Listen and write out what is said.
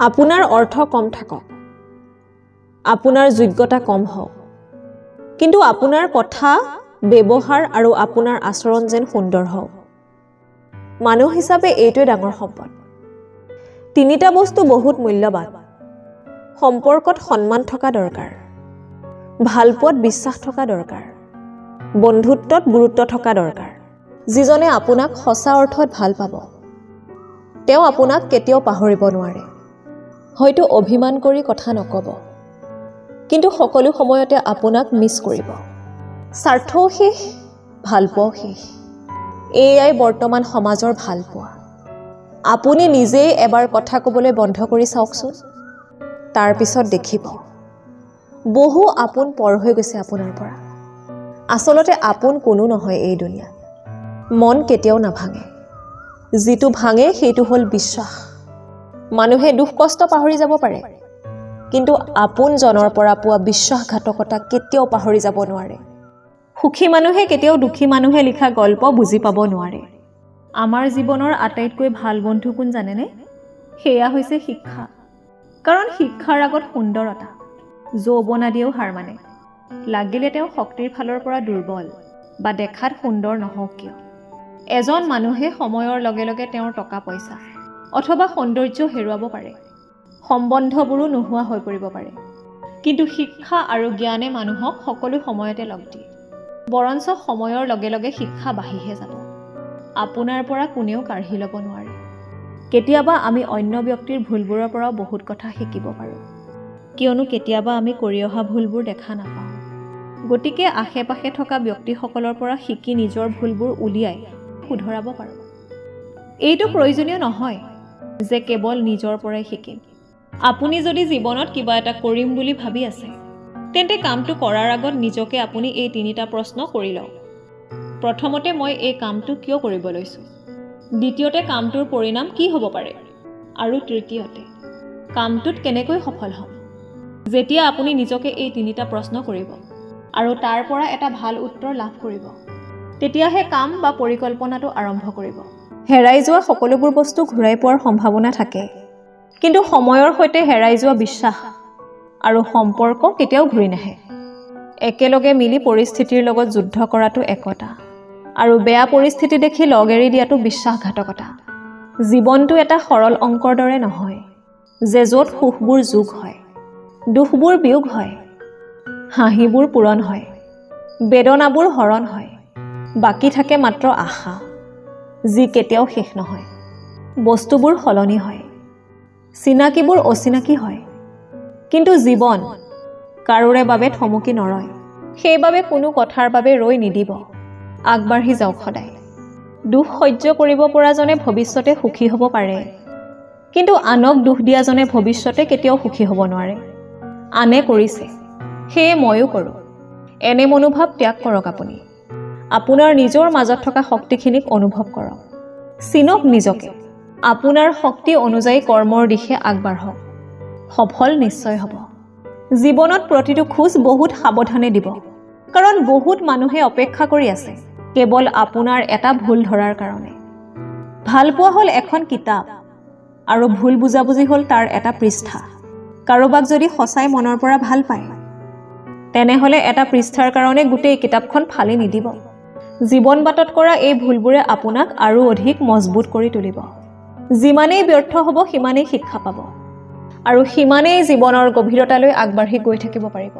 আপোনাৰ অৰ্থ কম থাকক, আপোনাৰ যোগ্যতা কম হওক, কিন্তু আপোনাৰ কথা, ব্যৱহাৰ আৰু আপোনাৰ আচৰণ যেন সুন্দৰ হওক। মানুহ হিচাপে এইটোৱে ডাঙৰ সম্পদ। তিনিটা বস্তু বহুত মূল্যৱান। সম্পৰ্কত সন্মান থকা দৰকাৰ, ভালপোৱাত বিশ্বাস থকা দৰকাৰ, বন্ধুত্বত গুৰুত্ব থকা দৰকাৰ। যিজনে আপোনাক সঁচা অৰ্থত ভাল পাব, তেওঁ আপোনাক কেতিয়াও পাহৰিব নোৱাৰে। হয়তো অভিমান কৰি কথা নকব, কিন্তু সকলো সময়তে আপোনাক মিছ কৰিব। স্বাৰ্থও শেষ, ভালপোৱাও শেষ। এয়াই বৰ্তমান সমাজৰ ভালপোৱা। আপুনি নিজেই এবাৰ কথা ক'বলৈ বন্ধ কৰি চাওকচোন, তাৰ পিছত দেখিব বহু আপোন পৰ হৈ গৈছে আপোনাৰ পৰা। আচলতে আপোন কোনো নহয় এই দুনিয়াত। মন কেতিয়াও নাভাঙে, যিটো ভাঙে সেইটো হ'ল বিশ্বাস। মানুহে দুখ কষ্ট পাহৰি যাব পাৰে, কিন্তু আপোনজনৰ পৰা পোৱা বিশ্বাসঘাতকতা কেতিয়াও পাহৰি যাব নোৱাৰে। সুখী মানুহে কেতিয়াও দুখী মানুহে লিখা গল্প বুজি পাব নোৱাৰে। আমাৰ জীৱনৰ আটাইতকৈ ভাল বন্ধু কোন জানেনে? সেয়া হৈছে শিক্ষা। কাৰণ শিক্ষাৰ আগত সুন্দৰতা, যৌৱন আদিয়েও হাৰ মানে। লাগিলে তেওঁ শক্তিৰ ফালৰ পৰা দুৰ্বল বা দেখাত সুন্দৰ নহওক কিয়। এজন মানুহে সময়ৰ লগে লগে তেওঁৰ টকা পইচা অথবা সৌন্দৰ্য হেৰুৱাব পাৰে, সম্বন্ধবোৰো নোহোৱা হৈ পৰিব পাৰে, কিন্তু শিক্ষা আৰু জ্ঞানে মানুহক সকলো সময়তে লগ দিয়ে। বৰঞ্চ সময়ৰ লগে লগে শিক্ষা বাঢ়িহে যাব। আপোনাৰ পৰা কোনেও কাঢ়ি ল'ব নোৱাৰে। কেতিয়াবা আমি অন্য ব্যক্তিৰ ভুলবোৰৰ পৰাও বহুত কথা শিকিব পাৰোঁ, কিয়নো কেতিয়াবা আমি কৰি অহা ভুলবোৰ দেখা নাপাওঁ। গতিকে আশে পাশে থকা ব্যক্তিসকলৰ পৰা শিকি নিজৰ ভুলবোৰ উলিয়াই শুধৰাব পাৰোঁ। এইটো প্ৰয়োজনীয় নহয় যে কেৱল নিজৰ পৰাই শিকিম। আপুনি যদি জীৱনত কিবা এটা কৰিম বুলি ভাবি আছে, তেন্তে কামটো কৰাৰ আগত নিজকে আপুনি এই তিনিটা প্ৰশ্ন কৰি লওক। প্ৰথমতে, মই এই কামটো কিয় কৰিব লৈছোঁ? দ্বিতীয়তে, কামটোৰ পৰিণাম কি হ'ব পাৰে? আৰু তৃতীয়তে, কামটোত কেনেকৈ সফল হ'ম? যেতিয়া আপুনি নিজকে এই তিনিটা প্ৰশ্ন কৰিব আৰু তাৰ পৰা এটা ভাল উত্তৰ লাভ কৰিব, তেতিয়াহে কাম বা পৰিকল্পনাটো আৰম্ভ কৰিব। হেৰাই যোৱা সকলোবোৰ বস্তু ঘূৰাই পোৱাৰ সম্ভাৱনা থাকে, কিন্তু সময়ৰ সৈতে হেৰাই যোৱা বিশ্বাস আৰু সম্পৰ্ক কেতিয়াও ঘূৰি নাহে। একেলগে মিলি পৰিস্থিতিৰ লগত যুদ্ধ কৰাটো একতা, আৰু বেয়া পৰিস্থিতি দেখি লগ এৰি দিয়াটো বিশ্বাসঘাতকতা। জীৱনটো এটা সৰল অংকৰ দৰে নহয়, যে য'ত সুখবোৰ যোগ হয়, দুখবোৰ বিয়োগ হয়, হাঁহিবোৰ পূৰণ হয়, বেদনাবোৰ হৰণ হয়, বাকী থাকে মাত্ৰ আশা, যি কেতিয়াও শেষ নহয়। বস্তুবোৰ সলনি হয়, চিনাকিবোৰ অচিনাকি হয়, কিন্তু জীৱন কাৰোৰে বাবে থমকি নৰয়। সেইবাবে কোনো কথাৰ বাবে ৰৈ নিদিব, আগবাঢ়ি যাওক সদায়। দুখ সহ্য কৰিব পৰাজনে ভৱিষ্যতে সুখী হ'ব পাৰে, কিন্তু আনক দুখ দিয়াজনে ভৱিষ্যতে কেতিয়াও সুখী হ'ব নোৱাৰে। আনে কৰিছে, সেয়ে ময়ো কৰোঁ, এনে মনোভাৱ ত্যাগ কৰক। আপুনি আপোনাৰ নিজৰ মাজত থকা শক্তিখিনিক অনুভৱ কৰক, চিনক নিজকে। আপোনাৰ শক্তি অনুযায়ী কৰ্মৰ দিশে আগবাঢ়ক, সফল নিশ্চয় হ'ব। জীৱনত প্ৰতিটো খোজ বহুত সাৱধানে দিব, কাৰণ বহুত মানুহে অপেক্ষা কৰি আছে কেৱল আপোনাৰ এটা ভুল ধৰাৰ কাৰণে। ভালপোৱা হ'ল এখন কিতাপ, আৰু ভুল বুজাবুজি হ'ল তাৰ এটা পৃষ্ঠা। কাৰোবাক যদি সঁচাই মনৰ পৰা ভাল পায়, তেনেহ'লে এটা পৃষ্ঠাৰ কাৰণে গোটেই কিতাপখন ফালি নিদিব। জীৱন বাটত কৰা এই ভুলবোৰে আপোনাক আৰু অধিক মজবুত কৰি তুলিব। যিমানেই ব্যৰ্থ হ'ব, সিমানেই শিক্ষা পাব, আৰু সিমানেই জীৱনৰ গভীৰতালৈ আগবাঢ়ি গৈ থাকিব পাৰিব।